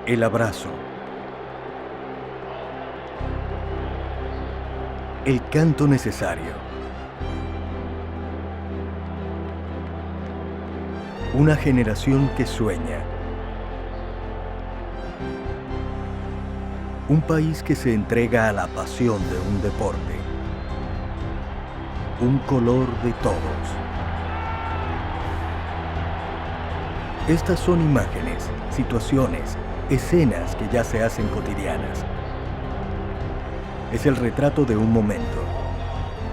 El abrazo. El canto necesario. Una generación que sueña. Un país que se entrega a la pasión de un deporte. Un color de todos. Estas son imágenes, situaciones, escenas que ya se hacen cotidianas. Es el retrato de un momento,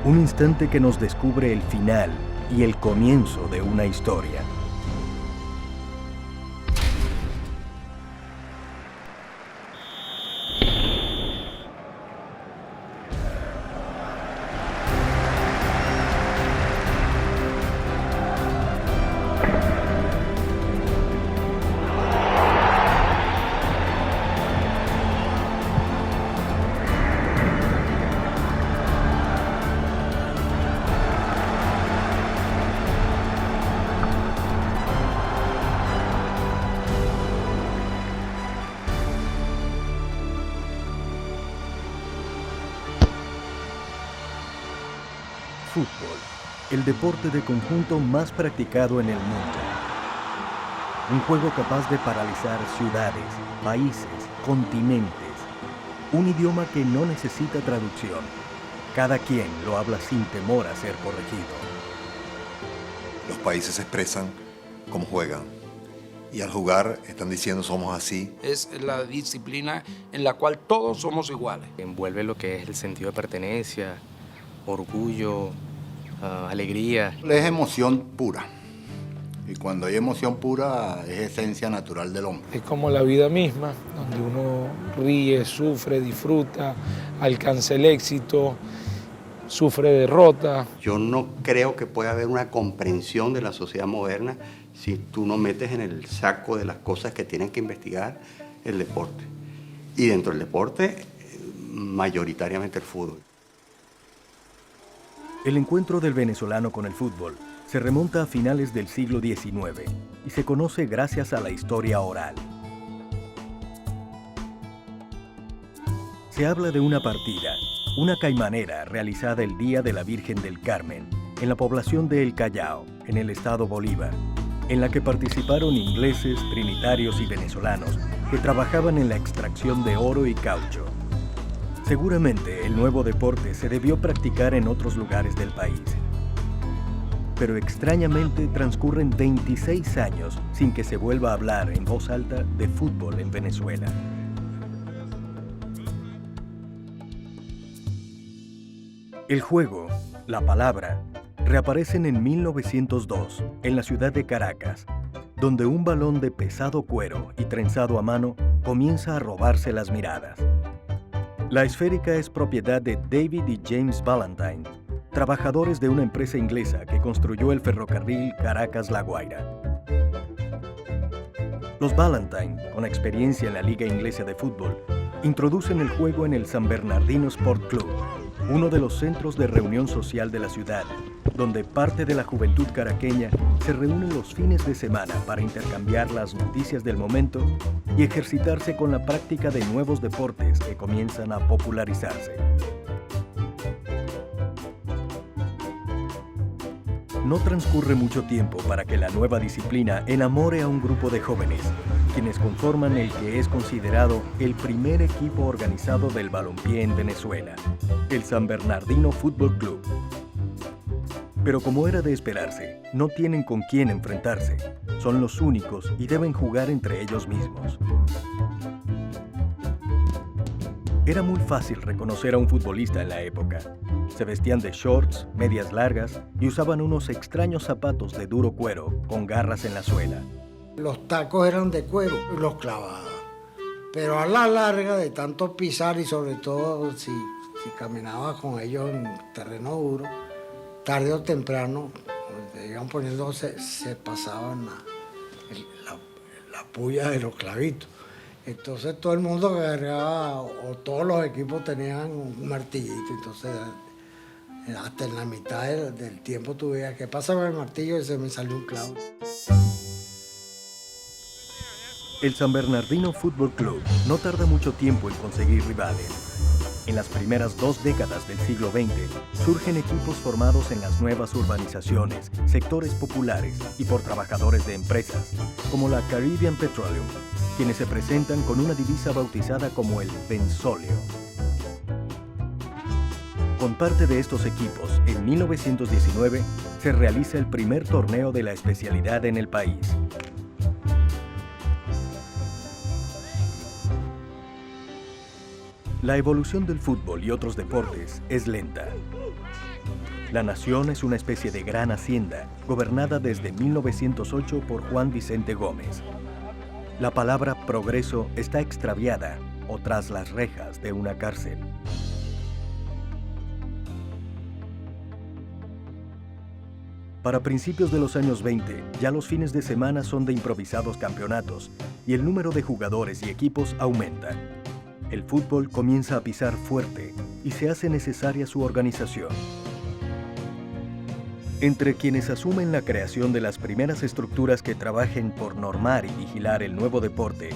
un instante que nos descubre el final y el comienzo de una historia. Fútbol, el deporte de conjunto más practicado en el mundo. Un juego capaz de paralizar ciudades, países, continentes. Un idioma que no necesita traducción. Cada quien lo habla sin temor a ser corregido. Los países expresan cómo juegan. Y al jugar están diciendo somos así. Es la disciplina en la cual todos somos iguales. Envuelve lo que es el sentido de pertenencia, orgullo, alegría. Es emoción pura. Y cuando hay emoción pura es esencia natural del hombre. Es como la vida misma, donde uno ríe, sufre, disfruta, alcanza el éxito, sufre derrota. Yo no creo que pueda haber una comprensión de la sociedad moderna si tú no metes en el saco de las cosas que tienen que investigar el deporte. Y dentro del deporte, mayoritariamente el fútbol. El encuentro del venezolano con el fútbol se remonta a finales del siglo XIX y se conoce gracias a la historia oral. Se habla de una partida, una caimanera realizada el Día de la Virgen del Carmen, en la población de El Callao, en el estado Bolívar, en la que participaron ingleses, trinitarios y venezolanos que trabajaban en la extracción de oro y caucho. Seguramente el nuevo deporte se debió practicar en otros lugares del país. Pero extrañamente transcurren 26 años sin que se vuelva a hablar en voz alta de fútbol en Venezuela. El juego, la palabra, reaparecen en 1902 en la ciudad de Caracas, donde un balón de pesado cuero y trenzado a mano comienza a robarse las miradas. La esférica es propiedad de David y James Valentine, trabajadores de una empresa inglesa que construyó el ferrocarril Caracas-La Guaira. Los Valentine, con experiencia en la Liga Inglesa de Fútbol, introducen el juego en el San Bernardino Sport Club, uno de los centros de reunión social de la ciudad, donde parte de la juventud caraqueña se reúne los fines de semana para intercambiar las noticias del momento y ejercitarse con la práctica de nuevos deportes que comienzan a popularizarse. No transcurre mucho tiempo para que la nueva disciplina enamore a un grupo de jóvenes, quienes conforman el que es considerado el primer equipo organizado del balompié en Venezuela, el San Bernardino Fútbol Club. Pero como era de esperarse, no tienen con quién enfrentarse. Son los únicos y deben jugar entre ellos mismos. Era muy fácil reconocer a un futbolista en la época. Se vestían de shorts, medias largas y usaban unos extraños zapatos de duro cuero con garras en la suela. Los tacos eran de cuero y los clavaba. Pero a la larga, de tanto pisar y sobre todo si caminaba con ellos en terreno duro, tarde o temprano, cuando iban poniendo, se pasaban la puya de los clavitos. Entonces todo el mundo agarraba, o todos los equipos tenían un martillito, entonces hasta en la mitad del tiempo tú veías que pasa con el martillo y se me salió un clavo. El San Bernardino Fútbol Club no tarda mucho tiempo en conseguir rivales. En las primeras 2 décadas del siglo XX, surgen equipos formados en las nuevas urbanizaciones, sectores populares y por trabajadores de empresas, como la Caribbean Petroleum, quienes se presentan con una divisa bautizada como el Benzóleo. Con parte de estos equipos, en 1919, se realiza el primer torneo de la especialidad en el país. La evolución del fútbol y otros deportes es lenta. La nación es una especie de gran hacienda, gobernada desde 1908 por Juan Vicente Gómez. La palabra progreso está extraviada o tras las rejas de una cárcel. Para principios de los años 20, ya los fines de semana son de improvisados campeonatos y el número de jugadores y equipos aumenta. El fútbol comienza a pisar fuerte y se hace necesaria su organización. Entre quienes asumen la creación de las primeras estructuras que trabajen por normar y vigilar el nuevo deporte,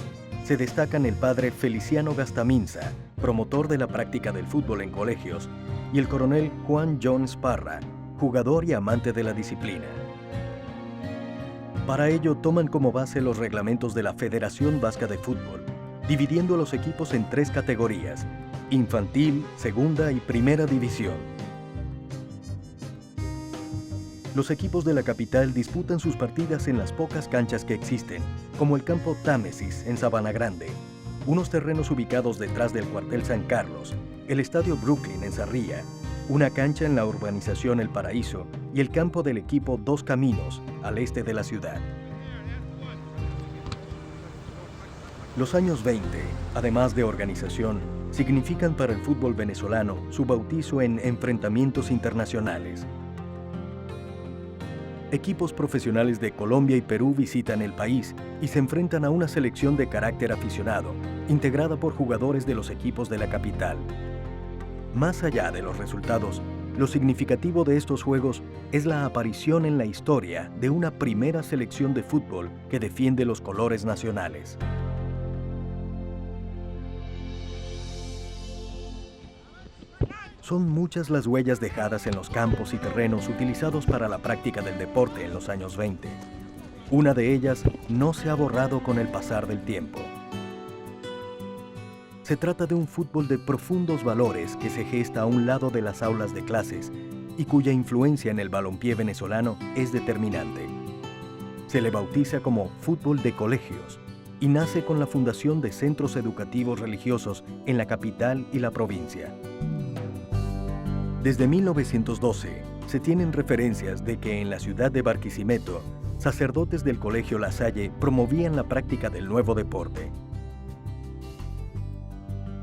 se destacan el padre Feliciano Gastaminza, promotor de la práctica del fútbol en colegios, y el coronel Juan Jones Parra, jugador y amante de la disciplina. Para ello toman como base los reglamentos de la Federación Vasca de Fútbol, dividiendo a los equipos en 3 categorías: infantil, segunda y primera división. Los equipos de la capital disputan sus partidas en las pocas canchas que existen, como el campo Támesis en Sabana Grande, unos terrenos ubicados detrás del cuartel San Carlos, el estadio Brooklyn en Sarría, una cancha en la urbanización El Paraíso y el campo del equipo Dos Caminos, al este de la ciudad. Los años 20, además de organización, significan para el fútbol venezolano su bautizo en enfrentamientos internacionales. Equipos profesionales de Colombia y Perú visitan el país y se enfrentan a una selección de carácter aficionado, integrada por jugadores de los equipos de la capital. Más allá de los resultados, lo significativo de estos juegos es la aparición en la historia de una primera selección de fútbol que defiende los colores nacionales. Son muchas las huellas dejadas en los campos y terrenos utilizados para la práctica del deporte en los años 20. Una de ellas no se ha borrado con el pasar del tiempo. Se trata de un fútbol de profundos valores que se gesta a un lado de las aulas de clases y cuya influencia en el balompié venezolano es determinante. Se le bautiza como fútbol de colegios y nace con la fundación de centros educativos religiosos en la capital y la provincia. Desde 1912 se tienen referencias de que en la ciudad de Barquisimeto, sacerdotes del Colegio La Salle promovían la práctica del nuevo deporte.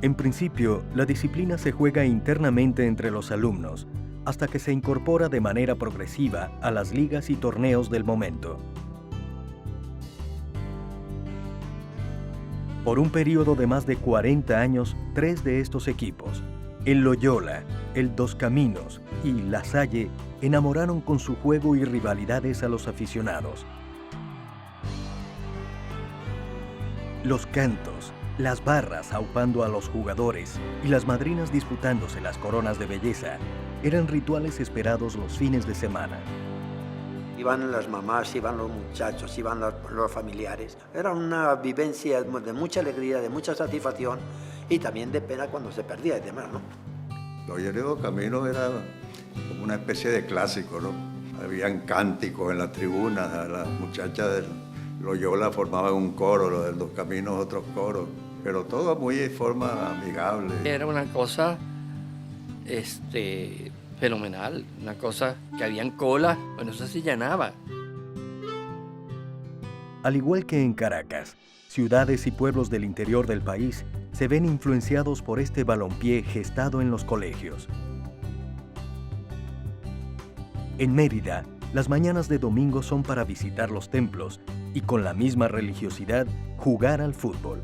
En principio, la disciplina se juega internamente entre los alumnos, hasta que se incorpora de manera progresiva a las ligas y torneos del momento. Por un periodo de más de 40 años, 3 de estos equipos, el Loyola, el Dos Caminos y La Salle, enamoraron con su juego y rivalidades a los aficionados. Los cantos, las barras aupando a los jugadores y las madrinas disputándose las coronas de belleza eran rituales esperados los fines de semana. Iban las mamás, iban los muchachos, iban los familiares. Era una vivencia de mucha alegría, de mucha satisfacción y también de pena cuando se perdía y demás, ¿no? Los Caminos era como una especie de clásico, ¿no? Habían cánticos en las tribunas, las muchachas del Loyola formaban un coro, los del Dos Caminos otros coros, pero todo muy de forma amigable. Era una cosa fenomenal, una cosa que habían colas, bueno, eso se llenaba. Al igual que en Caracas, ciudades y pueblos del interior del país se ven influenciados por este balompié gestado en los colegios. En Mérida, las mañanas de domingo son para visitar los templos y con la misma religiosidad jugar al fútbol.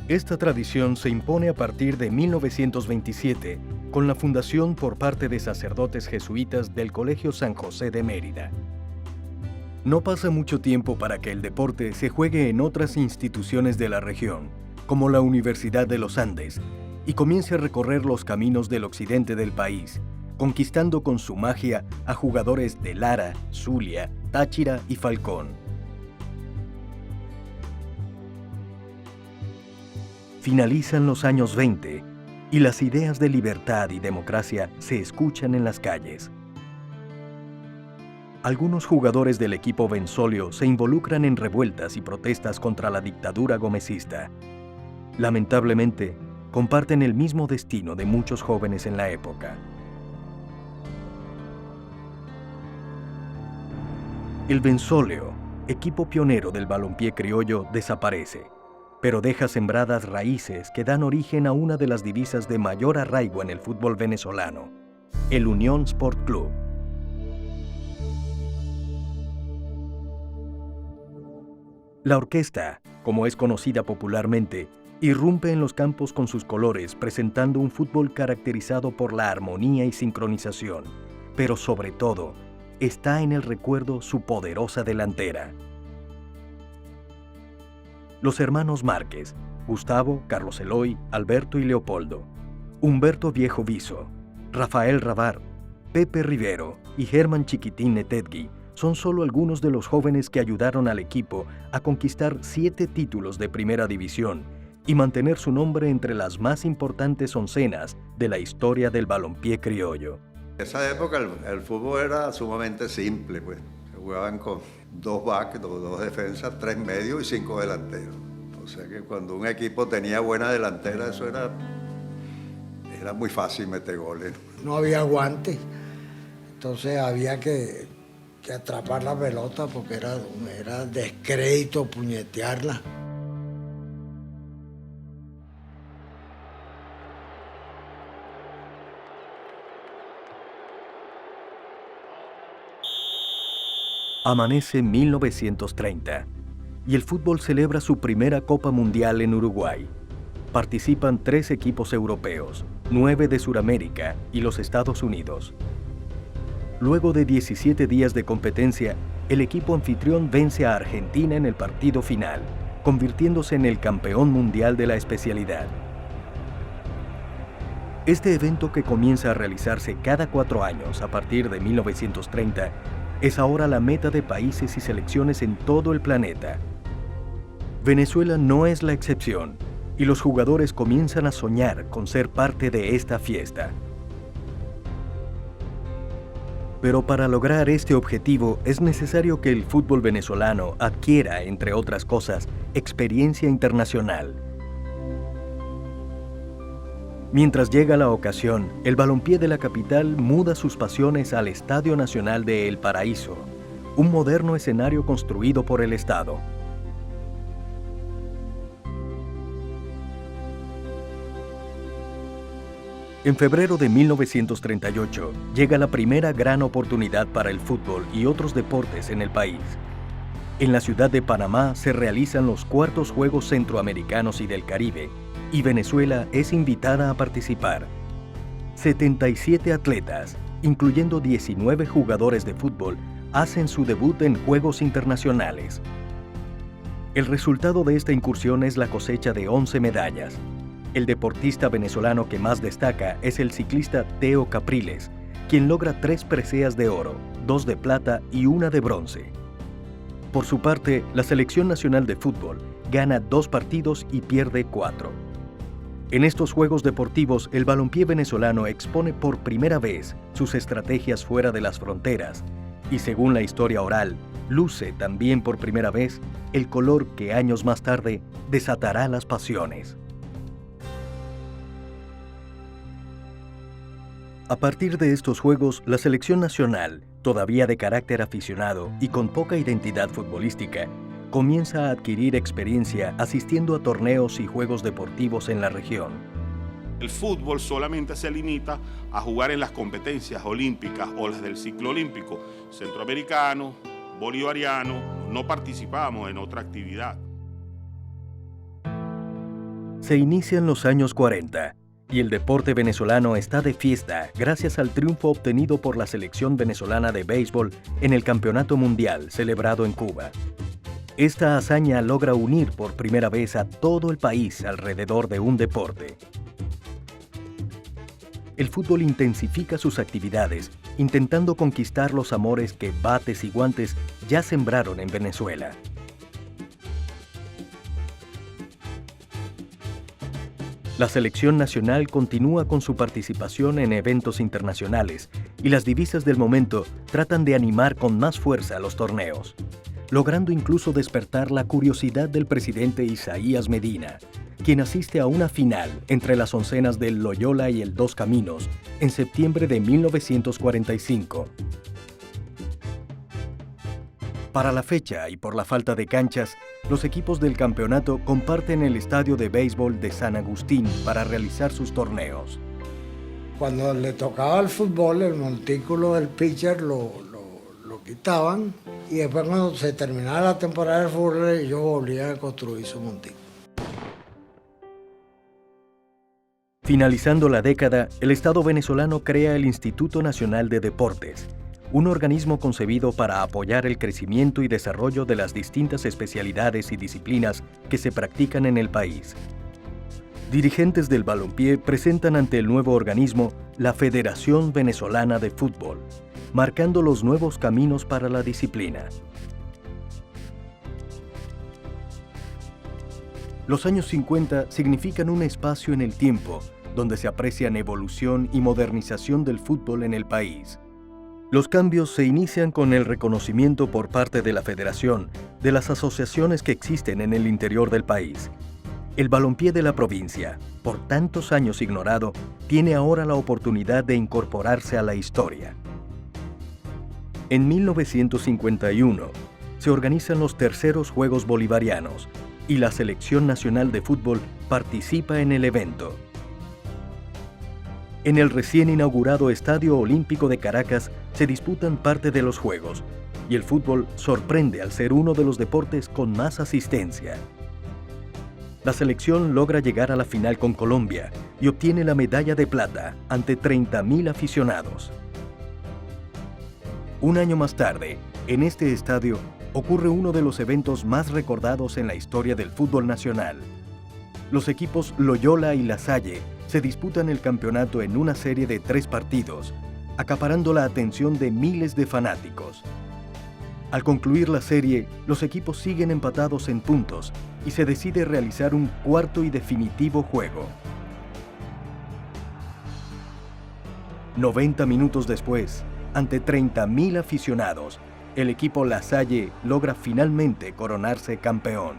Esta tradición se impone a partir de 1927 con la fundación por parte de sacerdotes jesuitas del Colegio San José de Mérida. No pasa mucho tiempo para que el deporte se juegue en otras instituciones de la región, como la Universidad de los Andes, y comience a recorrer los caminos del occidente del país, conquistando con su magia a jugadores de Lara, Zulia, Táchira y Falcón. Finalizan los años 20 y las ideas de libertad y democracia se escuchan en las calles. Algunos jugadores del equipo Vensolio se involucran en revueltas y protestas contra la dictadura gomecista. Lamentablemente, comparten el mismo destino de muchos jóvenes en la época. El Vensolio, equipo pionero del balompié criollo, desaparece, pero deja sembradas raíces que dan origen a una de las divisas de mayor arraigo en el fútbol venezolano, el Unión Sport Club. La orquesta, como es conocida popularmente, irrumpe en los campos con sus colores, presentando un fútbol caracterizado por la armonía y sincronización, pero sobre todo, está en el recuerdo su poderosa delantera. Los hermanos Márquez, Gustavo, Carlos Eloy, Alberto y Leopoldo, Humberto Viejo Viso, Rafael Rabar, Pepe Rivero y Germán Chiquitín Netetgui son solo algunos de los jóvenes que ayudaron al equipo a conquistar 7 títulos de primera división y mantener su nombre entre las más importantes oncenas de la historia del balompié criollo. En esa época el fútbol era sumamente simple, pues. Se jugaban con 2 backs, 2 defensas, 3 medios y 5 delanteros. O sea que cuando un equipo tenía buena delantera, eso era muy fácil meter goles. No había guantes, entonces había que atrapar la pelota porque era descrédito puñetearla. Amanece 1930 y el fútbol celebra su primera Copa Mundial en Uruguay. Participan 3 equipos europeos, 9 de Sudamérica y los Estados Unidos. Luego de 17 días de competencia, el equipo anfitrión vence a Argentina en el partido final, convirtiéndose en el campeón mundial de la especialidad. Este evento, que comienza a realizarse cada 4 años a partir de 1930, es ahora la meta de países y selecciones en todo el planeta. Venezuela no es la excepción, y los jugadores comienzan a soñar con ser parte de esta fiesta. Pero para lograr este objetivo es necesario que el fútbol venezolano adquiera, entre otras cosas, experiencia internacional. Mientras llega la ocasión, el balompié de la capital muda sus pasiones al Estadio Nacional de El Paraíso, un moderno escenario construido por el Estado. En febrero de 1938 llega la primera gran oportunidad para el fútbol y otros deportes en el país. En la ciudad de Panamá se realizan los 4º Juegos Centroamericanos y del Caribe, y Venezuela es invitada a participar. 77 atletas, incluyendo 19 jugadores de fútbol, hacen su debut en Juegos Internacionales. El resultado de esta incursión es la cosecha de 11 medallas. El deportista venezolano que más destaca es el ciclista Teo Capriles, quien logra 3 preseas de oro, 2 de plata y 1 de bronce. Por su parte, la Selección Nacional de Fútbol gana 2 partidos y pierde 4. En estos Juegos Deportivos, el balompié venezolano expone por primera vez sus estrategias fuera de las fronteras y, según la historia oral, luce también por primera vez el color que años más tarde desatará las pasiones. A partir de estos Juegos, la selección nacional, todavía de carácter aficionado y con poca identidad futbolística, comienza a adquirir experiencia asistiendo a torneos y juegos deportivos en la región. El fútbol solamente se limita a jugar en las competencias olímpicas o las del ciclo olímpico. Centroamericano, bolivariano, no participamos en otra actividad. Se inician los años 40 Y el deporte venezolano está de fiesta gracias al triunfo obtenido por la selección venezolana de béisbol en el Campeonato Mundial celebrado en Cuba. Esta hazaña logra unir por primera vez a todo el país alrededor de un deporte. El fútbol intensifica sus actividades, intentando conquistar los amores que bates y guantes ya sembraron en Venezuela. La selección nacional continúa con su participación en eventos internacionales y las divisas del momento tratan de animar con más fuerza los torneos, logrando incluso despertar la curiosidad del presidente Isaías Medina, quien asiste a una final entre las oncenas del Loyola y el Dos Caminos en septiembre de 1945. Para la fecha y por la falta de canchas, los equipos del campeonato comparten el estadio de béisbol de San Agustín para realizar sus torneos. Cuando le tocaba el fútbol, el montículo del pitcher lo quitaban y después cuando se terminaba la temporada de fútbol, ellos volvían a construir su montículo. Finalizando la década, el Estado venezolano crea el Instituto Nacional de Deportes, un organismo concebido para apoyar el crecimiento y desarrollo de las distintas especialidades y disciplinas que se practican en el país. Dirigentes del balompié presentan ante el nuevo organismo la Federación Venezolana de Fútbol, marcando los nuevos caminos para la disciplina. Los años 50 significan un espacio en el tiempo donde se aprecian evolución y modernización del fútbol en el país. Los cambios se inician con el reconocimiento por parte de la Federación de las asociaciones que existen en el interior del país. El balompié de la provincia, por tantos años ignorado, tiene ahora la oportunidad de incorporarse a la historia. En 1951 se organizan los terceros Juegos Bolivarianos y la Selección Nacional de Fútbol participa en el evento. En el recién inaugurado Estadio Olímpico de Caracas se disputan parte de los Juegos y el fútbol sorprende al ser uno de los deportes con más asistencia. La selección logra llegar a la final con Colombia y obtiene la medalla de plata ante 30.000 aficionados. Un año más tarde, en este estadio, ocurre uno de los eventos más recordados en la historia del fútbol nacional. Los equipos Loyola y La Salle se disputan el campeonato en una serie de 3 partidos, acaparando la atención de miles de fanáticos. Al concluir la serie, los equipos siguen empatados en puntos y se decide realizar un cuarto y definitivo juego. 90 minutos después, ante 30.000 aficionados, el equipo La Salle logra finalmente coronarse campeón.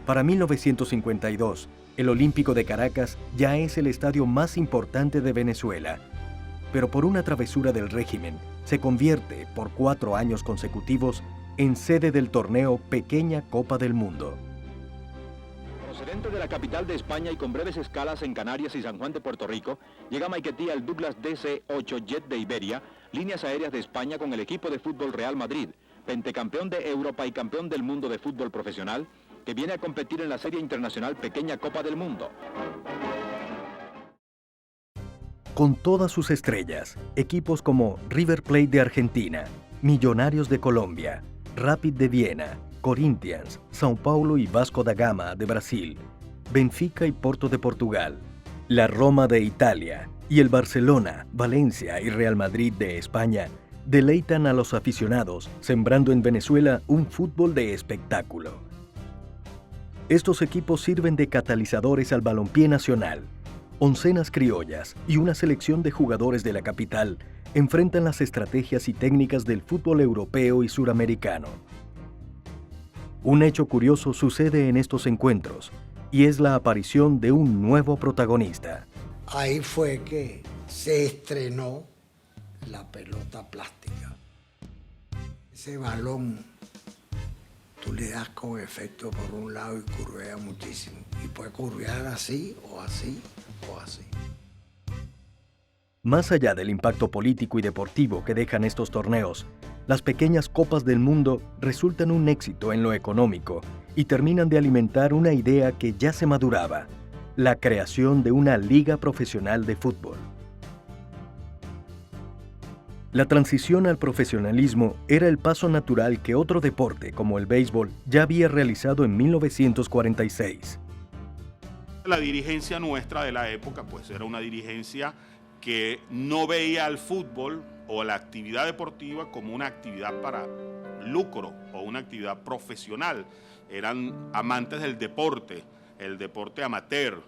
Para 1952, el Olímpico de Caracas ya es el estadio más importante de Venezuela, pero por una travesura del régimen, se convierte por 4 años consecutivos en sede del torneo Pequeña Copa del Mundo. Procedente de la capital de España y con breves escalas en Canarias y San Juan de Puerto Rico, llega a Maiquetía el Douglas DC-8 Jet de Iberia, líneas aéreas de España con el equipo de fútbol Real Madrid, pentecampeón de Europa y campeón del mundo de fútbol profesional, que viene a competir en la Serie Internacional Pequeña Copa del Mundo. Con todas sus estrellas, equipos como River Plate de Argentina, Millonarios de Colombia, Rapid de Viena, Corinthians, São Paulo y Vasco da Gama de Brasil, Benfica y Porto de Portugal, la Roma de Italia y el Barcelona, Valencia y Real Madrid de España deleitan a los aficionados, sembrando en Venezuela un fútbol de espectáculo. Estos equipos sirven de catalizadores al balompié nacional. Oncenas criollas y una selección de jugadores de la capital enfrentan las estrategias y técnicas del fútbol europeo y suramericano. Un hecho curioso sucede en estos encuentros y es la aparición de un nuevo protagonista. Ahí fue que se estrenó la pelota plástica. Ese balón, tú le das con efecto por un lado y curvea muchísimo. Y puede curvear así o así o así. Más allá del impacto político y deportivo que dejan estos torneos, las pequeñas copas del mundo resultan un éxito en lo económico y terminan de alimentar una idea que ya se maduraba, la creación de una liga profesional de fútbol. La transición al profesionalismo era el paso natural que otro deporte, como el béisbol, ya había realizado en 1946. La dirigencia nuestra de la época, pues era una dirigencia que no veía al fútbol o la actividad deportiva como una actividad para lucro o una actividad profesional. Eran amantes del deporte, el deporte amateur.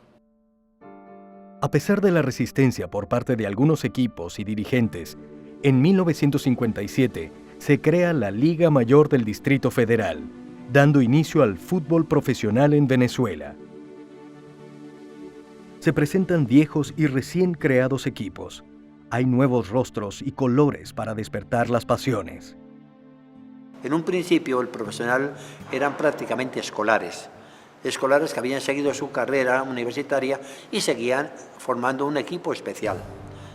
A pesar de la resistencia por parte de algunos equipos y dirigentes, en 1957 se crea la Liga Mayor del Distrito Federal, dando inicio al fútbol profesional en Venezuela. Se presentan viejos y recién creados equipos. Hay nuevos rostros y colores para despertar las pasiones. En un principio el profesional eran prácticamente escolares que habían seguido su carrera universitaria y seguían formando un equipo especial,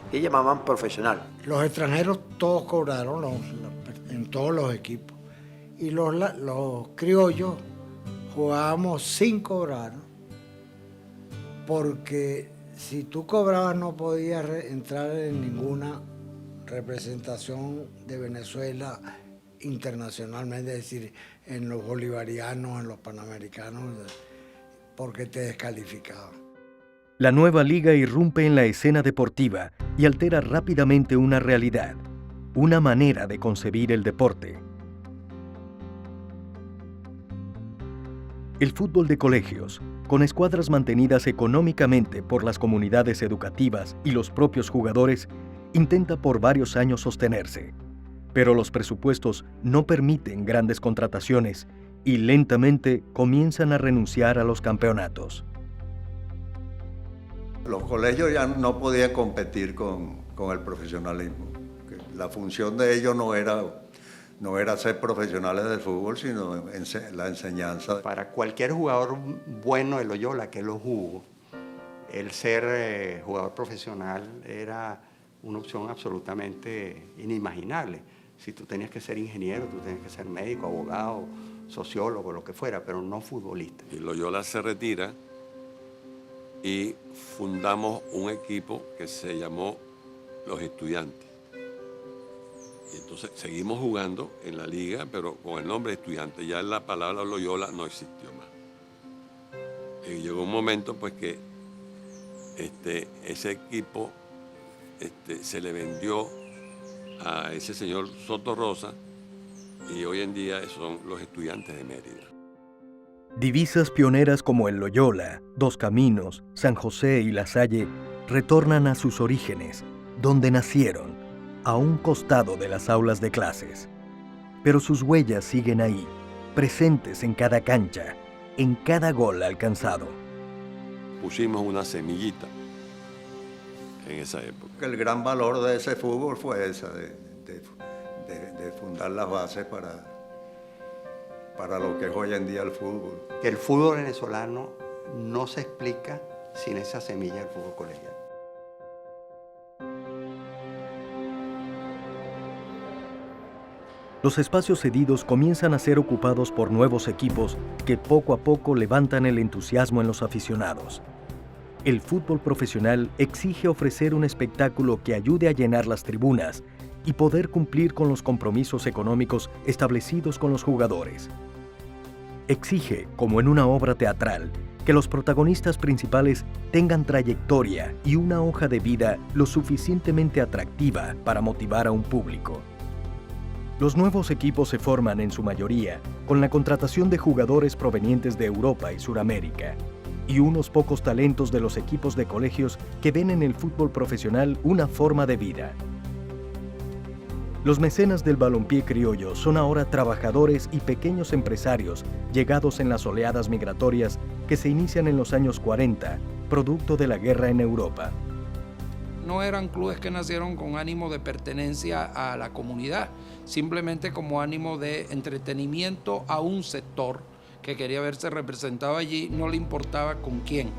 que llamaban profesional. Los extranjeros todos cobraron en todos los equipos y los criollos jugábamos sin cobrar, porque si tú cobrabas no podías entrar en ninguna representación de Venezuela internacionalmente, es decir, en los bolivarianos, en los panamericanos, porque te descalificaban. La nueva liga irrumpe en la escena deportiva y altera rápidamente una realidad, una manera de concebir el deporte. El fútbol de colegios, con escuadras mantenidas económicamente por las comunidades educativas y los propios jugadores, intenta por varios años sostenerse. Pero los presupuestos no permiten grandes contrataciones y lentamente comienzan a renunciar a los campeonatos. Los colegios ya no podían competir con el profesionalismo. La función de ellos no era ser profesionales del fútbol, sino la enseñanza. Para cualquier jugador bueno de Loyola, que lo jugó, el ser jugador profesional era una opción absolutamente inimaginable. Si tú tenías que ser ingeniero, tú tenías que ser médico, abogado, sociólogo, lo que fuera, pero no futbolista. Y Loyola se retira y fundamos un equipo que se llamó Los Estudiantes. Y entonces seguimos jugando en la liga, pero con el nombre Estudiantes. Ya la palabra Loyola no existió más. Y llegó un momento pues que ese equipo se le vendió a ese señor Soto Rosa y hoy en día son los Estudiantes de Mérida. Divisas pioneras como el Loyola, Dos Caminos, San José y La Salle retornan a sus orígenes, donde nacieron, a un costado de las aulas de clases. Pero sus huellas siguen ahí, presentes en cada cancha, en cada gol alcanzado. Pusimos una semillita en esa época. El gran valor de ese fútbol fue esa, de fundar las bases para lo que es hoy en día el fútbol. El fútbol venezolano no se explica sin esa semilla del fútbol colegial. Los espacios cedidos comienzan a ser ocupados por nuevos equipos que poco a poco levantan el entusiasmo en los aficionados. El fútbol profesional exige ofrecer un espectáculo que ayude a llenar las tribunas y poder cumplir con los compromisos económicos establecidos con los jugadores. Exige, como en una obra teatral, que los protagonistas principales tengan trayectoria y una hoja de vida lo suficientemente atractiva para motivar a un público. Los nuevos equipos se forman en su mayoría con la contratación de jugadores provenientes de Europa y Sudamérica, y unos pocos talentos de los equipos de colegios que ven en el fútbol profesional una forma de vida. Los mecenas del balompié criollo son ahora trabajadores y pequeños empresarios llegados en las oleadas migratorias que se inician en los años 40, producto de la guerra en Europa. No eran clubes que nacieron con ánimo de pertenencia a la comunidad, simplemente como ánimo de entretenimiento a un sector que quería verse representado allí, no le importaba con quién.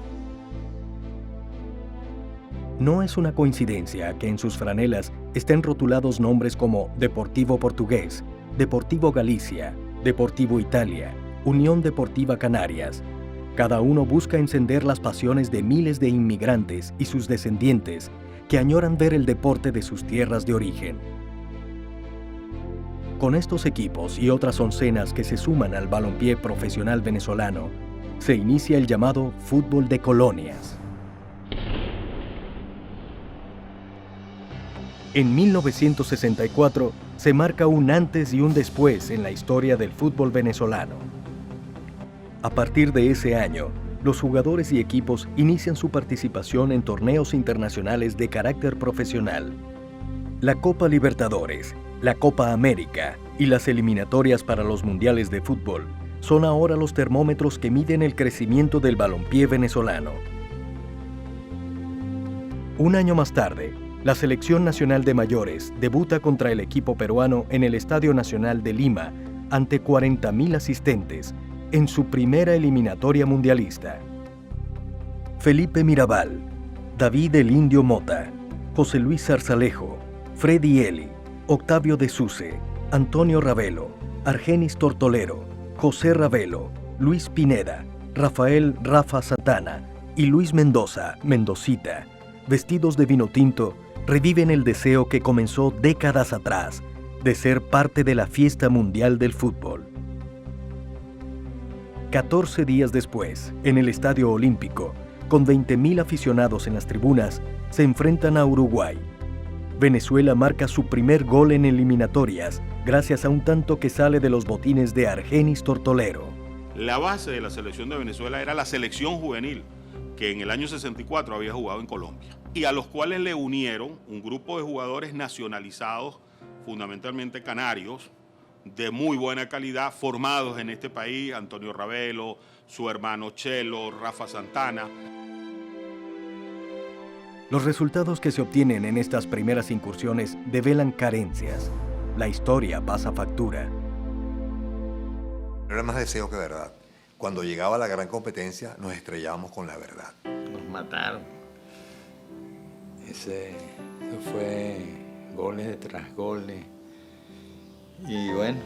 No es una coincidencia que en sus franelas estén rotulados nombres como Deportivo Portugués, Deportivo Galicia, Deportivo Italia, Unión Deportiva Canarias, Cada uno busca encender las pasiones de miles de inmigrantes y sus descendientes que añoran ver el deporte de sus tierras de origen. Con estos equipos y otras oncenas que se suman al balompié profesional venezolano, se inicia el llamado fútbol de colonias. En 1964 se marca un antes y un después en la historia del fútbol venezolano. A partir de ese año, los jugadores y equipos inician su participación en torneos internacionales de carácter profesional. La Copa Libertadores, la Copa América y las eliminatorias para los mundiales de fútbol son ahora los termómetros que miden el crecimiento del balompié venezolano. Un año más tarde, la Selección Nacional de Mayores debuta contra el equipo peruano en el Estadio Nacional de Lima ante 40.000 asistentes en su primera eliminatoria mundialista. Felipe Mirabal, David el Indio Mota, José Luis Zarzalejo, Freddy Eli, Octavio de Suze, Antonio Ravelo, Argenis Tortolero, José Ravelo, Luis Pineda, Rafael Rafa Santana y Luis Mendoza, Mendocita, vestidos de vino tinto, reviven el deseo que comenzó décadas atrás de ser parte de la fiesta mundial del fútbol. 14 días después, en el Estadio Olímpico, con 20.000 aficionados en las tribunas, se enfrentan a Uruguay. Venezuela marca su primer gol en eliminatorias gracias a un tanto que sale de los botines de Argenis Tortolero. La base de la selección de Venezuela era la selección juvenil, que en el año 64 había jugado en Colombia, y a los cuales le unieron un grupo de jugadores nacionalizados, fundamentalmente canarios, de muy buena calidad, formados en este país: Antonio Ravelo, su hermano Chelo, Rafa Santana. Los resultados que se obtienen en estas primeras incursiones develan carencias. La historia pasa factura. No era más deseo que verdad. Cuando llegaba la gran competencia, nos estrellábamos con la verdad. Nos mataron. Eso fue goles detrás goles. Y bueno.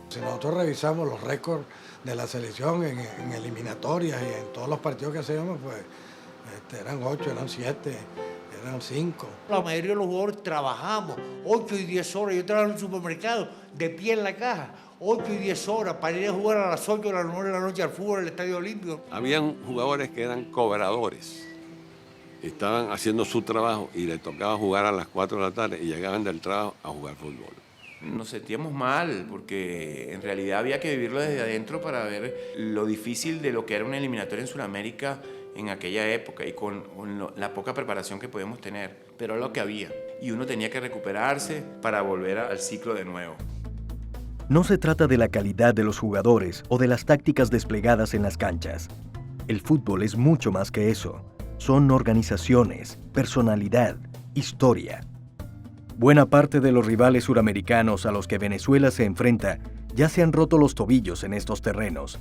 Si nosotros revisamos los récords de la selección en eliminatorias y en todos los partidos que hacíamos, pues eran 8, eran 7, eran 5. La mayoría de los jugadores trabajamos 8 y 10 horas. Yo trabajaba en un supermercado, de pie en la caja, 8 y 10 horas para ir a jugar a las 8 de la 9 de la noche al fútbol en el Estadio Olímpico. Habían jugadores que eran cobradores. Estaban haciendo su trabajo y les tocaba jugar a las 4 de la tarde y llegaban del trabajo a jugar fútbol. Nos sentíamos mal porque en realidad había que vivirlo desde adentro para ver lo difícil de lo que era una eliminatoria en Sudamérica en aquella época y con la poca preparación que podíamos tener, pero era lo que había y uno tenía que recuperarse para volver al ciclo de nuevo. No se trata de la calidad de los jugadores o de las tácticas desplegadas en las canchas. El fútbol es mucho más que eso. Son organizaciones, personalidad, historia. Buena parte de los rivales suramericanos a los que Venezuela se enfrenta ya se han roto los tobillos en estos terrenos.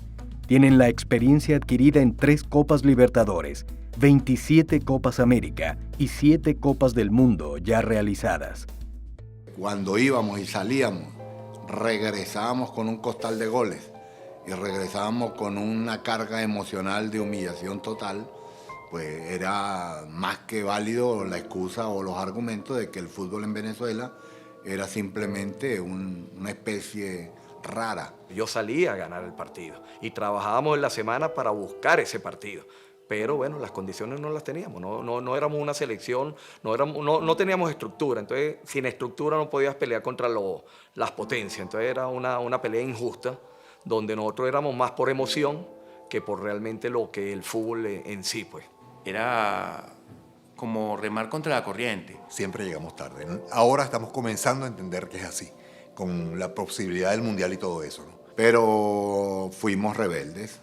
Tienen la experiencia adquirida en 3 Copas Libertadores, 27 Copas América y 7 Copas del Mundo ya realizadas. Cuando íbamos y salíamos, regresábamos con un costal de goles y regresábamos con una carga emocional de humillación total. Pues era más que válido la excusa o los argumentos de que el fútbol en Venezuela era simplemente una especie rara. Yo salía a ganar el partido y trabajábamos en la semana para buscar ese partido. Pero bueno, las condiciones no las teníamos, no éramos una selección, no teníamos estructura. Entonces, sin estructura no podías pelear contra las potencias. Entonces era una pelea injusta donde nosotros éramos más por emoción que por realmente lo que el fútbol en sí, pues. Era como remar contra la corriente. Siempre llegamos tarde, ¿no? Ahora estamos comenzando a entender que es así, con la posibilidad del mundial y todo eso, ¿no? Pero fuimos rebeldes,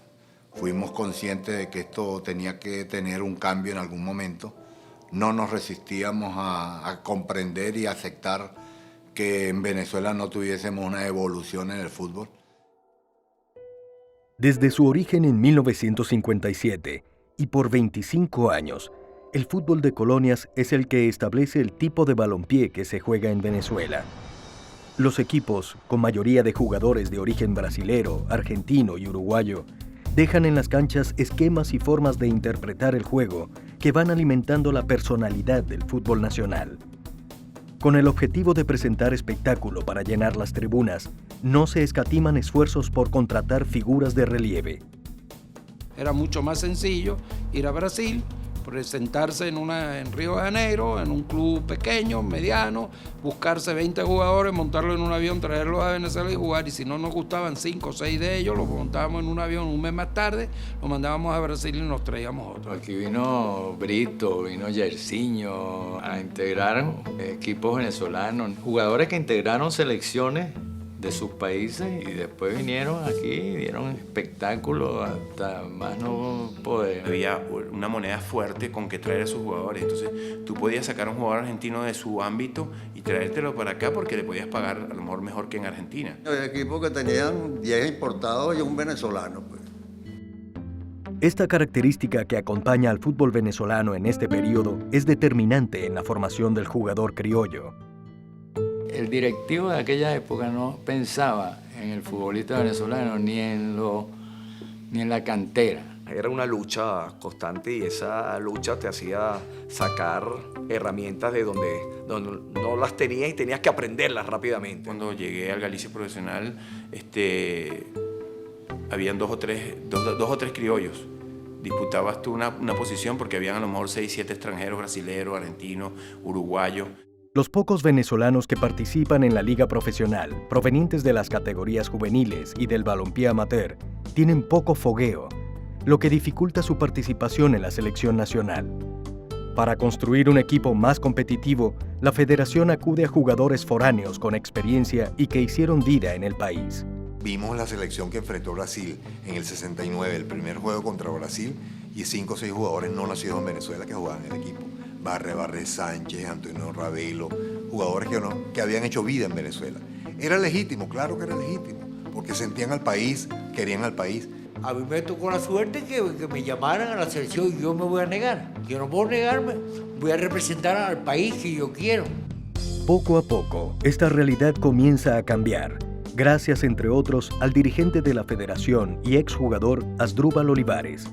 fuimos conscientes de que esto tenía que tener un cambio en algún momento. No nos resistíamos a comprender y aceptar que en Venezuela no tuviésemos una evolución en el fútbol. Desde su origen en 1957, y por 25 años, el fútbol de colonias es el que establece el tipo de balompié que se juega en Venezuela. Los equipos, con mayoría de jugadores de origen brasilero, argentino y uruguayo, dejan en las canchas esquemas y formas de interpretar el juego que van alimentando la personalidad del fútbol nacional. Con el objetivo de presentar espectáculo para llenar las tribunas, no se escatiman esfuerzos por contratar figuras de relieve. Era mucho más sencillo ir a Brasil, presentarse en Río de Janeiro, en un club pequeño, mediano, buscarse 20 jugadores, montarlo en un avión, traerlos a Venezuela y jugar. Y si no nos gustaban 5 o 6 de ellos, los montábamos en un avión un mes más tarde, los mandábamos a Brasil y nos traíamos otros. Aquí vino Brito, vino Jairzinho a integrar equipos venezolanos, jugadores que integraron selecciones de sus países y después vinieron aquí, dieron espectáculo hasta más no poder. Había una moneda fuerte con que traer a sus jugadores, entonces tú podías sacar a un jugador argentino de su ámbito y traértelo para acá porque le podías pagar a lo mejor que en Argentina. Había equipos que tenían 10 importados y un venezolano, pues. Esta característica que acompaña al fútbol venezolano en este periodo es determinante en la formación del jugador criollo. El directivo de aquella época no pensaba en el futbolista venezolano ni en la cantera. Era una lucha constante y esa lucha te hacía sacar herramientas de donde no las tenías y tenías que aprenderlas rápidamente. Cuando llegué al Galicia Profesional, habían dos o tres criollos. Disputabas tú una posición porque habían a lo mejor 6, 7 extranjeros, brasileños, argentinos, uruguayos. Los pocos venezolanos que participan en la liga profesional, provenientes de las categorías juveniles y del balompié amateur, tienen poco fogueo, lo que dificulta su participación en la selección nacional. Para construir un equipo más competitivo, la federación acude a jugadores foráneos con experiencia y que hicieron vida en el país. Vimos la selección que enfrentó Brasil en el 69, el primer juego contra Brasil, y 5 o 6 jugadores no nacidos en Venezuela que jugaban en el equipo. Barre Sánchez, Antonio Ravelo, jugadores que habían hecho vida en Venezuela. Era legítimo, claro que era legítimo, porque sentían al país, querían al país. A mí me tocó la suerte que me llamaran a la selección y yo me voy a negar. Yo no puedo negarme, voy a representar al país que yo quiero. Poco a poco, esta realidad comienza a cambiar, gracias, entre otros, al dirigente de la federación y exjugador Asdrúbal Olivares,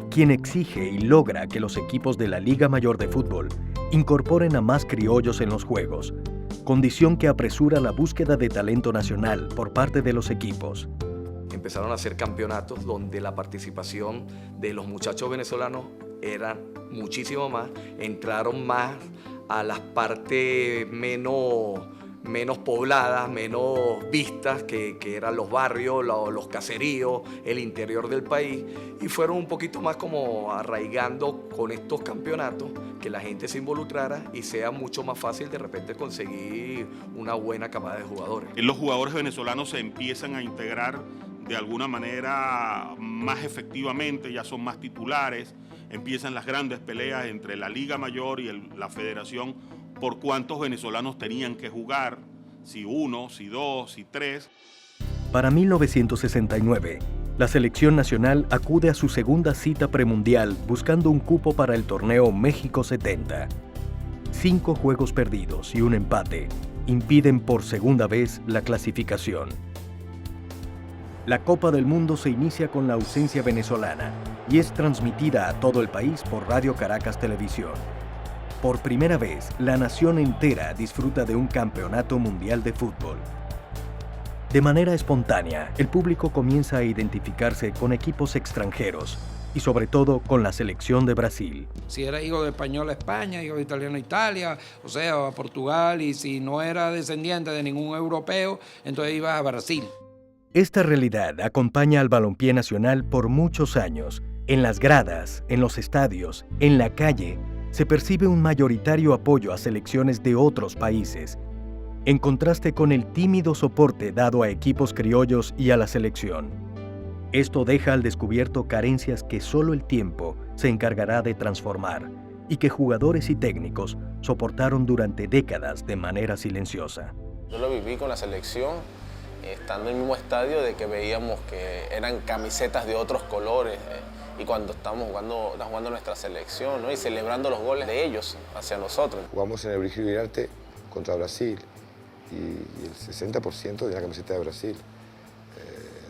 quien exige y logra que los equipos de la Liga Mayor de Fútbol incorporen a más criollos en los juegos, condición que apresura la búsqueda de talento nacional por parte de los equipos. Empezaron a hacer campeonatos donde la participación de los muchachos venezolanos era muchísimo más, entraron más a las partes menos pobladas, menos vistas, que eran los barrios, los caseríos, el interior del país, y fueron un poquito más como arraigando con estos campeonatos, que la gente se involucrara y sea mucho más fácil de repente conseguir una buena camada de jugadores. Los jugadores venezolanos se empiezan a integrar de alguna manera más efectivamente, ya son más titulares, empiezan las grandes peleas entre la Liga Mayor y la Federación por cuántos venezolanos tenían que jugar, si 1, si 2, si 3. Para 1969, la selección nacional acude a su segunda cita premundial buscando un cupo para el torneo México 70. 5 juegos perdidos y un empate impiden por segunda vez la clasificación. La Copa del Mundo se inicia con la ausencia venezolana y es transmitida a todo el país por Radio Caracas Televisión. Por primera vez, la nación entera disfruta de un campeonato mundial de fútbol. De manera espontánea, el público comienza a identificarse con equipos extranjeros y sobre todo con la selección de Brasil. Si era hijo de español a España, hijo de italiano a Italia, o sea, a Portugal, y si no era descendiente de ningún europeo, entonces iba a Brasil. Esta realidad acompaña al balompié nacional por muchos años. En las gradas, en los estadios, en la calle, se percibe un mayoritario apoyo a selecciones de otros países, en contraste con el tímido soporte dado a equipos criollos y a la selección. Esto deja al descubierto carencias que solo el tiempo se encargará de transformar y que jugadores y técnicos soportaron durante décadas de manera silenciosa. Yo lo viví con la selección, estando en el mismo estadio, de que veíamos que eran camisetas de otros colores, y cuando estábamos jugando nuestra selección, ¿no? Y celebrando los goles de ellos hacia nosotros. Jugamos en el Virgilio Virarte contra Brasil y el 60% de la camiseta de Brasil.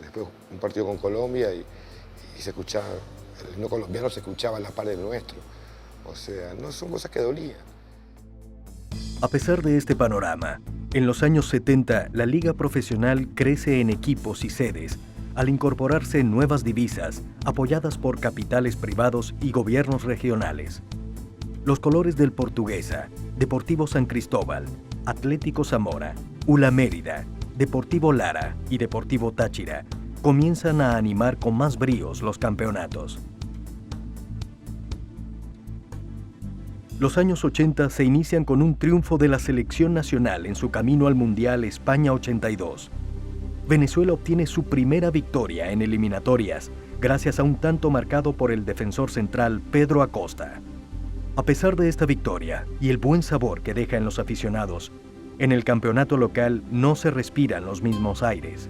Después un partido con Colombia y y se escuchaba, el himno colombiano se escuchaba en la par del nuestro. O sea, no son cosas que dolían. A pesar de este panorama, en los años 70 la liga profesional crece en equipos y sedes, al incorporarse nuevas divisas apoyadas por capitales privados y gobiernos regionales. Los colores del Portuguesa, Deportivo San Cristóbal, Atlético Zamora, ULA Mérida, Deportivo Lara y Deportivo Táchira comienzan a animar con más bríos los campeonatos. Los años 80 se inician con un triunfo de la selección nacional en su camino al Mundial España 82. Venezuela obtiene su primera victoria en eliminatorias gracias a un tanto marcado por el defensor central Pedro Acosta. A pesar de esta victoria y el buen sabor que deja en los aficionados, en el campeonato local no se respiran los mismos aires.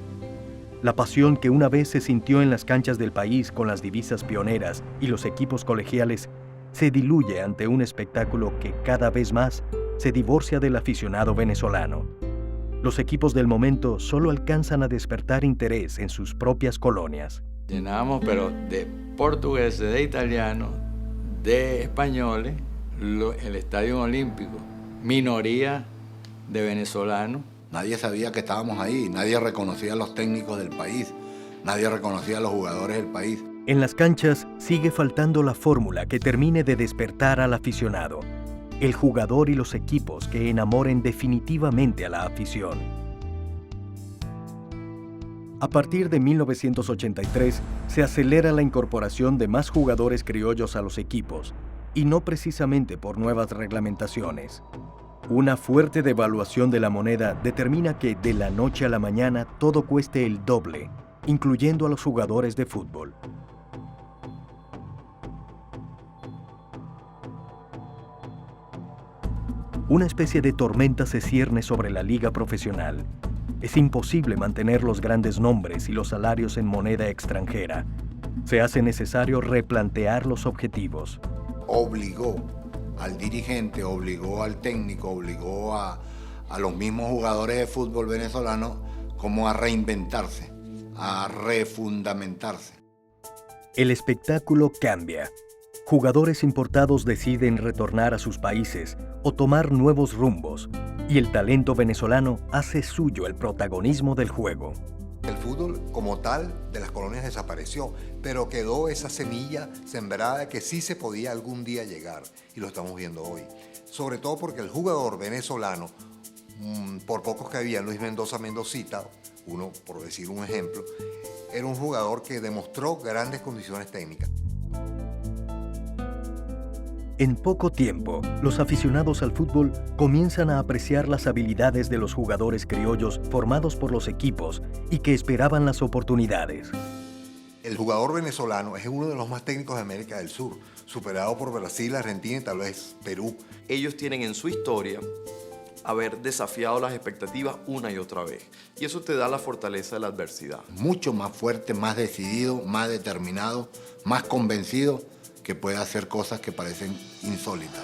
La pasión que una vez se sintió en las canchas del país con las divisas pioneras y los equipos colegiales se diluye ante un espectáculo que cada vez más se divorcia del aficionado venezolano. Los equipos del momento solo alcanzan a despertar interés en sus propias colonias. Llenábamos, pero de portugueses, de italianos, de españoles, el Estadio Olímpico, minoría de venezolanos. Nadie sabía que estábamos ahí, nadie reconocía a los técnicos del país, nadie reconocía a los jugadores del país. En las canchas sigue faltando la fórmula que termine de despertar al aficionado, el jugador y los equipos que enamoren definitivamente a la afición. A partir de 1983 se acelera la incorporación de más jugadores criollos a los equipos, y no precisamente por nuevas reglamentaciones. Una fuerte devaluación de la moneda determina que de la noche a la mañana todo cueste el doble, incluyendo a los jugadores de fútbol. Una especie de tormenta se cierne sobre la liga profesional. Es imposible mantener los grandes nombres y los salarios en moneda extranjera. Se hace necesario replantear los objetivos. Obligó al dirigente, obligó al técnico, obligó a los mismos jugadores de fútbol venezolanos como a reinventarse, a refundamentarse. El espectáculo cambia. Jugadores importados deciden retornar a sus países o tomar nuevos rumbos, y el talento venezolano hace suyo el protagonismo del juego. El fútbol como tal de las colonias desapareció, pero quedó esa semilla sembrada de que sí se podía algún día llegar, y lo estamos viendo hoy. Sobre todo porque el jugador venezolano, por pocos que había, Luis Mendoza Mendocita, uno por decir un ejemplo, era un jugador que demostró grandes condiciones técnicas. En poco tiempo, los aficionados al fútbol comienzan a apreciar las habilidades de los jugadores criollos formados por los equipos y que esperaban las oportunidades. El jugador venezolano es uno de los más técnicos de América del Sur, superado por Brasil, Argentina y tal vez Perú. Ellos tienen en su historia haber desafiado las expectativas una y otra vez. Y eso te da la fortaleza de la adversidad. Mucho más fuerte, más decidido, más determinado, más convencido, que puede hacer cosas que parecen insólitas.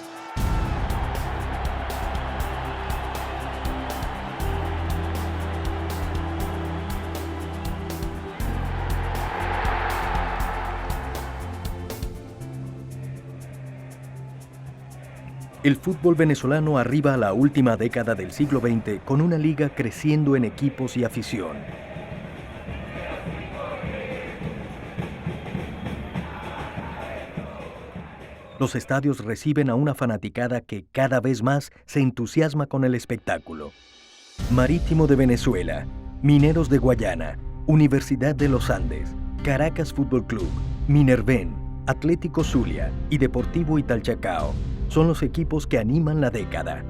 El fútbol venezolano arriba a la última década del siglo XX con una liga creciendo en equipos y afición. Los estadios reciben a una fanaticada que cada vez más se entusiasma con el espectáculo. Marítimo de Venezuela, Mineros de Guayana, Universidad de los Andes, Caracas Fútbol Club, Minerven, Atlético Zulia y Deportivo Italchacao son los equipos que animan la década.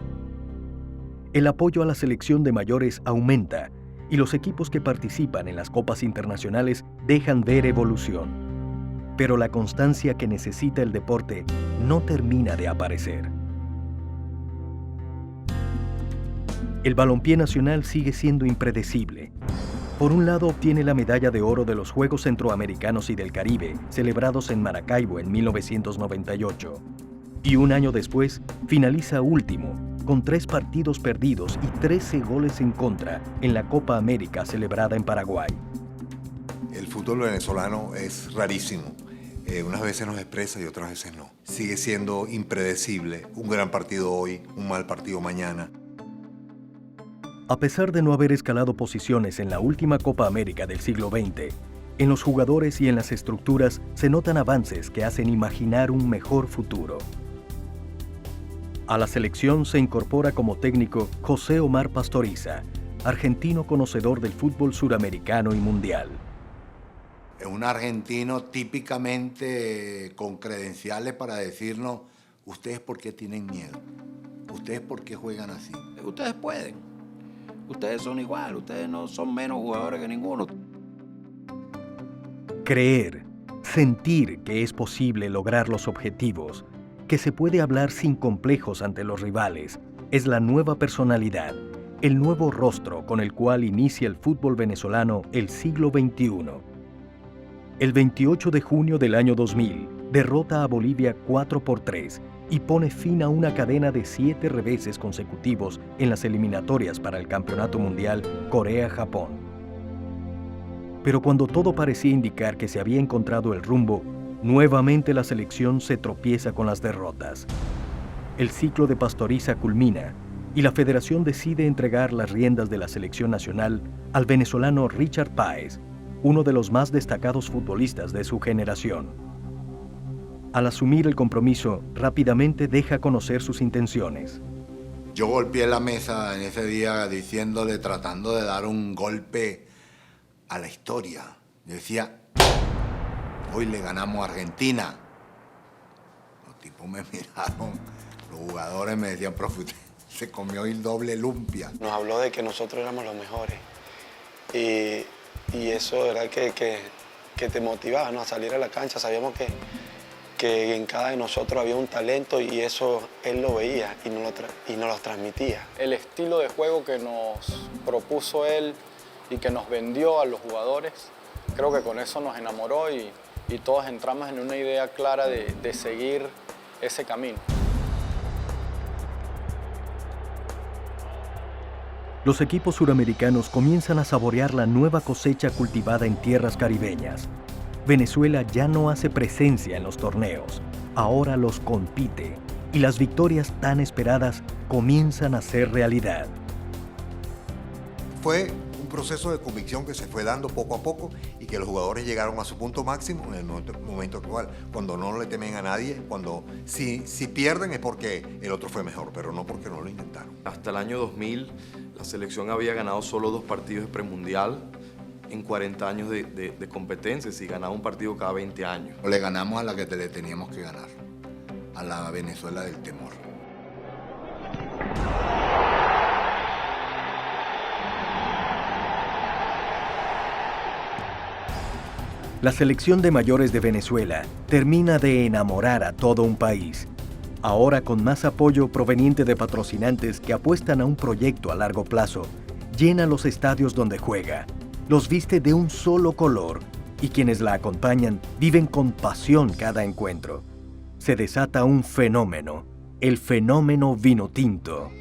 El apoyo a la selección de mayores aumenta y los equipos que participan en las copas internacionales dejan ver evolución. Pero la constancia que necesita el deporte no termina de aparecer. El balompié nacional sigue siendo impredecible. Por un lado obtiene la medalla de oro de los Juegos Centroamericanos y del Caribe, celebrados en Maracaibo en 1998. Y un año después, finaliza último, con 3 partidos perdidos y 13 goles en contra en la Copa América celebrada en Paraguay. El fútbol venezolano es rarísimo. Unas veces nos expresa y otras veces no. Sigue siendo impredecible. Un gran partido hoy, un mal partido mañana. A pesar de no haber escalado posiciones en la última Copa América del siglo XX, en los jugadores y en las estructuras se notan avances que hacen imaginar un mejor futuro. A la selección se incorpora como técnico José Omar Pastoriza, argentino conocedor del fútbol suramericano y mundial. Es un argentino típicamente con credenciales para decirnos, ¿ustedes por qué tienen miedo? ¿Ustedes por qué juegan así? Ustedes pueden. Ustedes son igual, ustedes no son menos jugadores que ninguno. Creer, sentir que es posible lograr los objetivos, que se puede hablar sin complejos ante los rivales, es la nueva personalidad, el nuevo rostro con el cual inicia el fútbol venezolano el siglo XXI. El 28 de junio del año 2000, derrota a Bolivia 4-3 y pone fin a una cadena de 7 reveses consecutivos en las eliminatorias para el Campeonato Mundial Corea-Japón. Pero cuando todo parecía indicar que se había encontrado el rumbo, nuevamente la selección se tropieza con las derrotas. El ciclo de Pastoriza culmina y la federación decide entregar las riendas de la selección nacional al venezolano Richard Páez, uno de los más destacados futbolistas de su generación. Al asumir el compromiso, rápidamente deja conocer sus intenciones. Yo golpeé la mesa en ese día diciéndole, tratando de dar un golpe a la historia. Decía, hoy le ganamos a Argentina. Los tipos me miraron, los jugadores me decían, profe, usted se comió el doble lumpia. Nos habló de que nosotros éramos los mejores. Y eso era que te motivaba, ¿no?, a salir a la cancha. Sabíamos que en cada de nosotros había un talento y eso él lo veía y nos lo transmitía. El estilo de juego que nos propuso él y que nos vendió a los jugadores, creo que con eso nos enamoró y todos entramos en una idea clara de seguir ese camino. Los equipos suramericanos comienzan a saborear la nueva cosecha cultivada en tierras caribeñas. Venezuela ya no hace presencia en los torneos, ahora los compite y las victorias tan esperadas comienzan a ser realidad. Fue un proceso de convicción que se fue dando poco a poco y que los jugadores llegaron a su punto máximo en el momento actual, cuando no le temen a nadie, cuando si pierden es porque el otro fue mejor, pero no porque no lo intentaron. Hasta el año 2000, la selección había ganado solo 2 partidos de premundial en 40 años de competencias y ganaba un partido cada 20 años. Le ganamos a la que le teníamos que ganar, a la Venezuela del temor. La selección de mayores de Venezuela termina de enamorar a todo un país, ahora con más apoyo proveniente de patrocinantes que apuestan a un proyecto a largo plazo. Llena los estadios donde juega, los viste de un solo color y quienes la acompañan viven con pasión cada encuentro. Se desata un fenómeno, el fenómeno Vinotinto.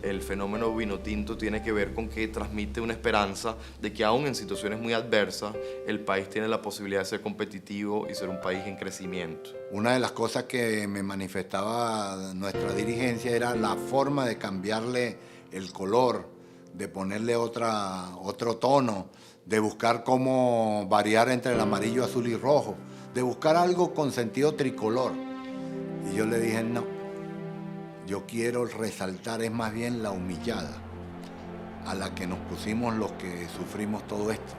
El fenómeno Vinotinto tiene que ver con que transmite una esperanza de que aún en situaciones muy adversas, el país tiene la posibilidad de ser competitivo y ser un país en crecimiento. Una de las cosas que me manifestaba nuestra dirigencia era la forma de cambiarle el color, de ponerle otro tono, de buscar cómo variar entre el amarillo, azul y rojo, de buscar algo con sentido tricolor. Y yo le dije, no. Yo quiero resaltar es más bien la humillada, a la que nos pusimos los que sufrimos todo esto.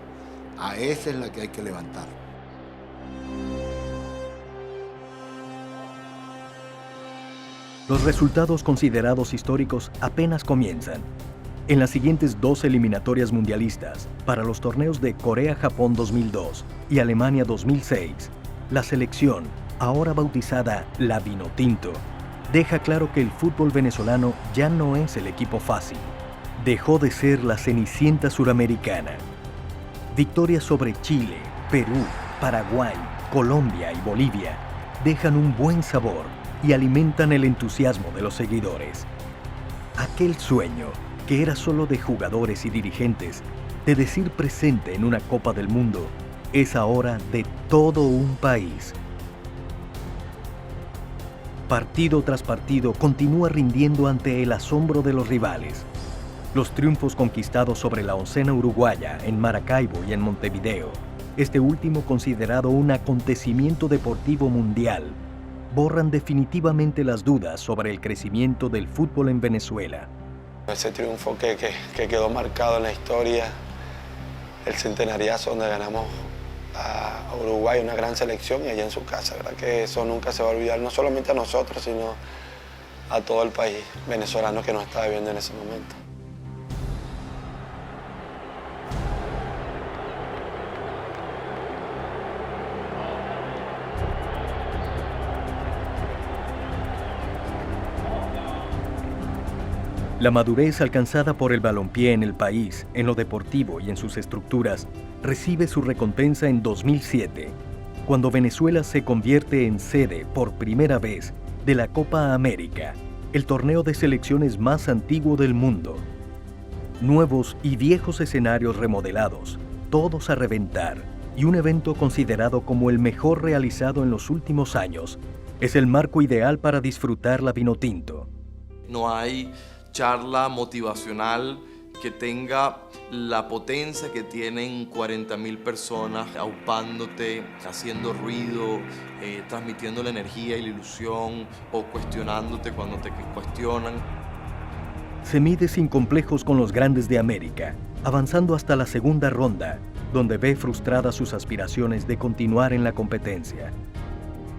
A esa es la que hay que levantar. Los resultados considerados históricos apenas comienzan. En las siguientes 2 eliminatorias mundialistas, para los torneos de Corea-Japón 2002 y Alemania 2006, la selección, ahora bautizada la Vinotinto, deja claro que el fútbol venezolano ya no es el equipo fácil. Dejó de ser la cenicienta suramericana. Victorias sobre Chile, Perú, Paraguay, Colombia y Bolivia dejan un buen sabor y alimentan el entusiasmo de los seguidores. Aquel sueño, que era solo de jugadores y dirigentes, de decir presente en una Copa del Mundo, es ahora de todo un país. Partido tras partido continúa rindiendo ante el asombro de los rivales. Los triunfos conquistados sobre la oncena uruguaya en Maracaibo y en Montevideo, este último considerado un acontecimiento deportivo mundial, borran definitivamente las dudas sobre el crecimiento del fútbol en Venezuela. Ese triunfo que quedó marcado en la historia, el centenariazo donde ganamos a Uruguay, una gran selección, y allá en su casa, ¿verdad? Que eso nunca se va a olvidar, no solamente a nosotros, sino a todo el país venezolano que nos estaba viviendo en ese momento. La madurez alcanzada por el balompié en el país, en lo deportivo y en sus estructuras, recibe su recompensa en 2007, cuando Venezuela se convierte en sede por primera vez de la Copa América, el torneo de selecciones más antiguo del mundo. Nuevos y viejos escenarios remodelados, todos a reventar, y un evento considerado como el mejor realizado en los últimos años, es el marco ideal para disfrutar la Vinotinto. No hay charla motivacional que tenga la potencia que tienen 40.000 personas aupándote, haciendo ruido, transmitiendo la energía y la ilusión o cuestionándote cuando te cuestionan. Se mide sin complejos con los grandes de América, avanzando hasta la segunda ronda, donde ve frustradas sus aspiraciones de continuar en la competencia.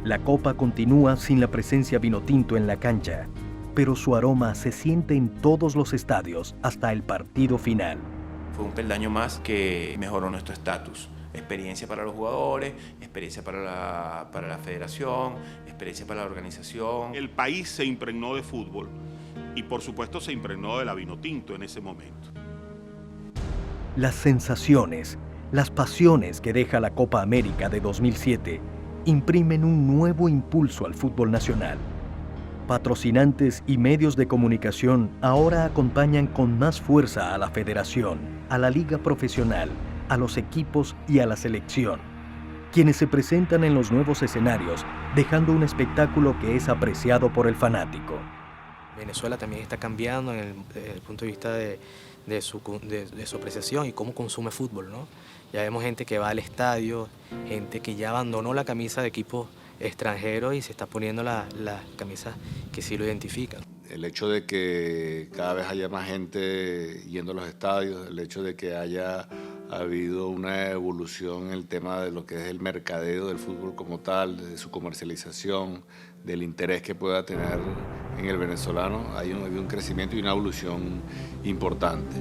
La Copa continúa sin la presencia vinotinto en la cancha, pero su aroma se siente en todos los estadios hasta el partido final. Fue un peldaño más que mejoró nuestro estatus. Experiencia para los jugadores, experiencia para la federación, experiencia para la organización. El país se impregnó de fútbol y por supuesto se impregnó de la Vinotinto en ese momento. Las sensaciones, las pasiones que deja la Copa América de 2007 imprimen un nuevo impulso al fútbol nacional. Patrocinantes y medios de comunicación ahora acompañan con más fuerza a la federación, a la liga profesional, a los equipos y a la selección, quienes se presentan en los nuevos escenarios, dejando un espectáculo que es apreciado por el fanático. Venezuela también está cambiando desde el punto de vista de su apreciación y cómo consume fútbol, ¿no? Ya vemos gente que va al estadio, gente que ya abandonó la camisa de equipos extranjeros y se está poniendo las camisas que sí lo identifican. El hecho de que cada vez haya más gente yendo a los estadios, el hecho de que haya habido una evolución en el tema de lo que es el mercadeo del fútbol como tal, de su comercialización, del interés que pueda tener en el venezolano, ha habido un crecimiento y una evolución importante.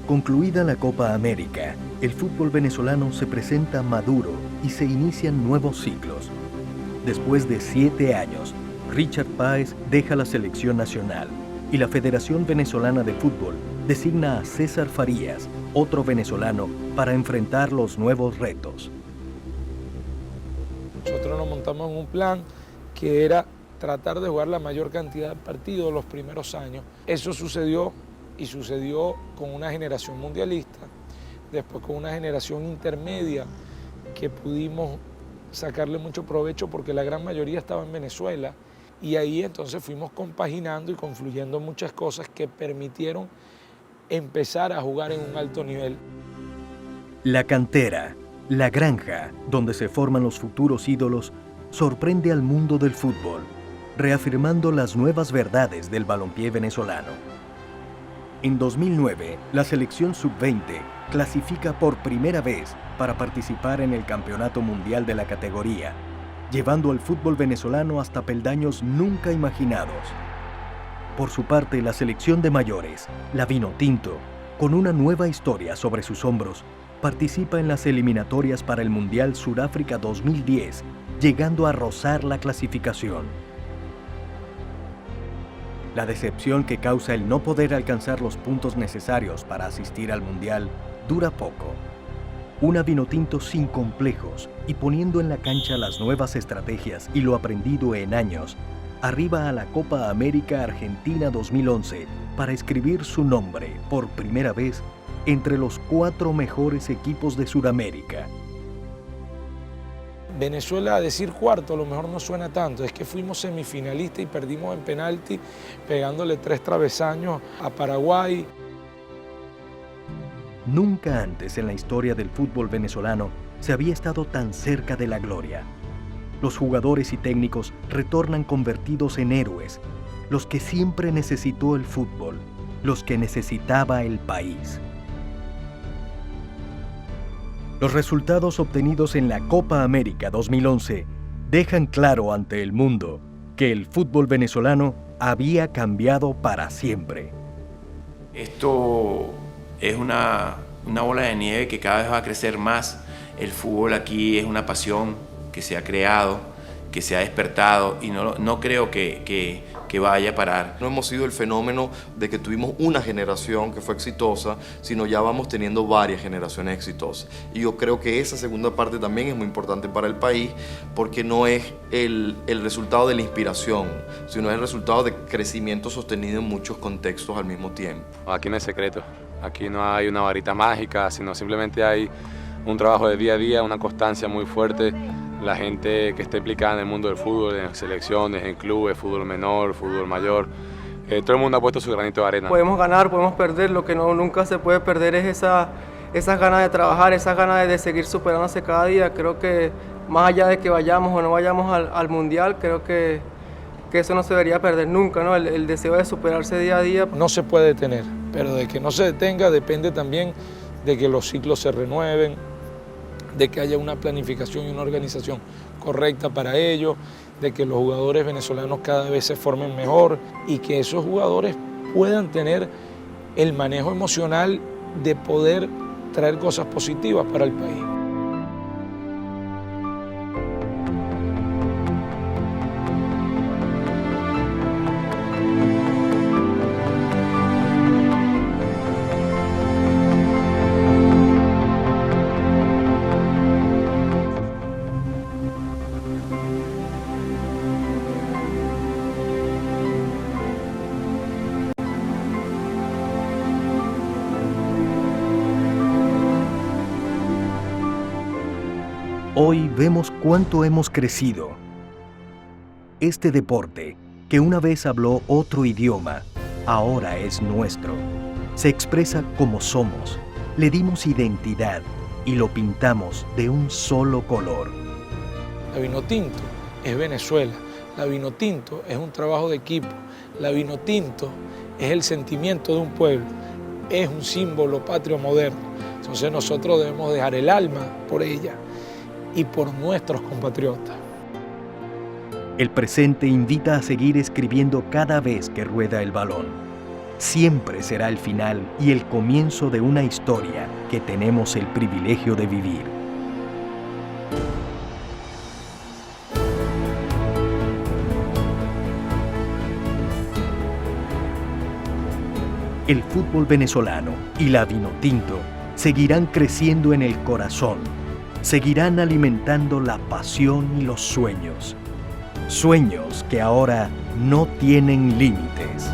Concluida la Copa América, el fútbol venezolano se presenta maduro y se inician nuevos ciclos. Después de 7 años, Richard Páez deja la selección nacional y la Federación Venezolana de Fútbol designa a César Farías, otro venezolano, para enfrentar los nuevos retos. Nosotros nos montamos en un plan que era tratar de jugar la mayor cantidad de partidos los primeros años. Eso sucedió con una generación mundialista, después con una generación intermedia que pudimos sacarle mucho provecho porque la gran mayoría estaba en Venezuela y ahí entonces fuimos compaginando y confluyendo muchas cosas que permitieron empezar a jugar en un alto nivel. La cantera, la granja, donde se forman los futuros ídolos, sorprende al mundo del fútbol, reafirmando las nuevas verdades del balompié venezolano. En 2009, la selección sub-20 clasifica por primera vez para participar en el Campeonato Mundial de la categoría, llevando al fútbol venezolano hasta peldaños nunca imaginados. Por su parte, la selección de mayores, la Vinotinto, con una nueva historia sobre sus hombros, participa en las eliminatorias para el Mundial Sudáfrica 2010, llegando a rozar la clasificación. La decepción que causa el no poder alcanzar los puntos necesarios para asistir al Mundial dura poco. Una Vinotinto sin complejos y poniendo en la cancha las nuevas estrategias y lo aprendido en años, arriba a la Copa América Argentina 2011 para escribir su nombre por primera vez entre los 4 mejores equipos de Sudamérica. Venezuela, a decir cuarto, a lo mejor no suena tanto, es que fuimos semifinalistas y perdimos en penalti pegándole 3 travesaños a Paraguay. Nunca antes en la historia del fútbol venezolano se había estado tan cerca de la gloria. Los jugadores y técnicos retornan convertidos en héroes, los que siempre necesitó el fútbol, los que necesitaba el país. Los resultados obtenidos en la Copa América 2011 dejan claro ante el mundo que el fútbol venezolano había cambiado para siempre. Esto es una bola de nieve que cada vez va a crecer más. El fútbol aquí es una pasión que se ha creado, que se ha despertado y no creo que vaya a parar. No hemos sido el fenómeno de que tuvimos una generación que fue exitosa, sino ya vamos teniendo varias generaciones exitosas. Y yo creo que esa segunda parte también es muy importante para el país porque no es el resultado de la inspiración, sino es el resultado de crecimiento sostenido en muchos contextos al mismo tiempo. Aquí no hay secreto, aquí no hay una varita mágica, sino simplemente hay un trabajo de día a día, una constancia muy fuerte. La gente que está implicada en el mundo del fútbol, en selecciones, en clubes, fútbol menor, fútbol mayor, todo el mundo ha puesto su granito de arena. Podemos ganar, podemos perder, lo que nunca se puede perder es esas ganas de trabajar, esas ganas de seguir superándose cada día. Creo que más allá de que vayamos o no vayamos al Mundial, creo que eso no se debería perder nunca, ¿no? El deseo de superarse día a día. No se puede detener, pero de que no se detenga depende también de que los ciclos se renueven, de que haya una planificación y una organización correcta para ello, de que los jugadores venezolanos cada vez se formen mejor y que esos jugadores puedan tener el manejo emocional de poder traer cosas positivas para el país. Hoy vemos cuánto hemos crecido. Este deporte, que una vez habló otro idioma, ahora es nuestro. Se expresa como somos, le dimos identidad y lo pintamos de un solo color. La Vinotinto es Venezuela, la Vinotinto es un trabajo de equipo, la Vinotinto es el sentimiento de un pueblo, es un símbolo patrio moderno. Entonces nosotros debemos dejar el alma por ella y por nuestros compatriotas. El presente invita a seguir escribiendo cada vez que rueda el balón. Siempre será el final y el comienzo de una historia que tenemos el privilegio de vivir. El fútbol venezolano y la Vinotinto seguirán creciendo en el corazón. Seguirán alimentando la pasión y los sueños. Sueños que ahora no tienen límites.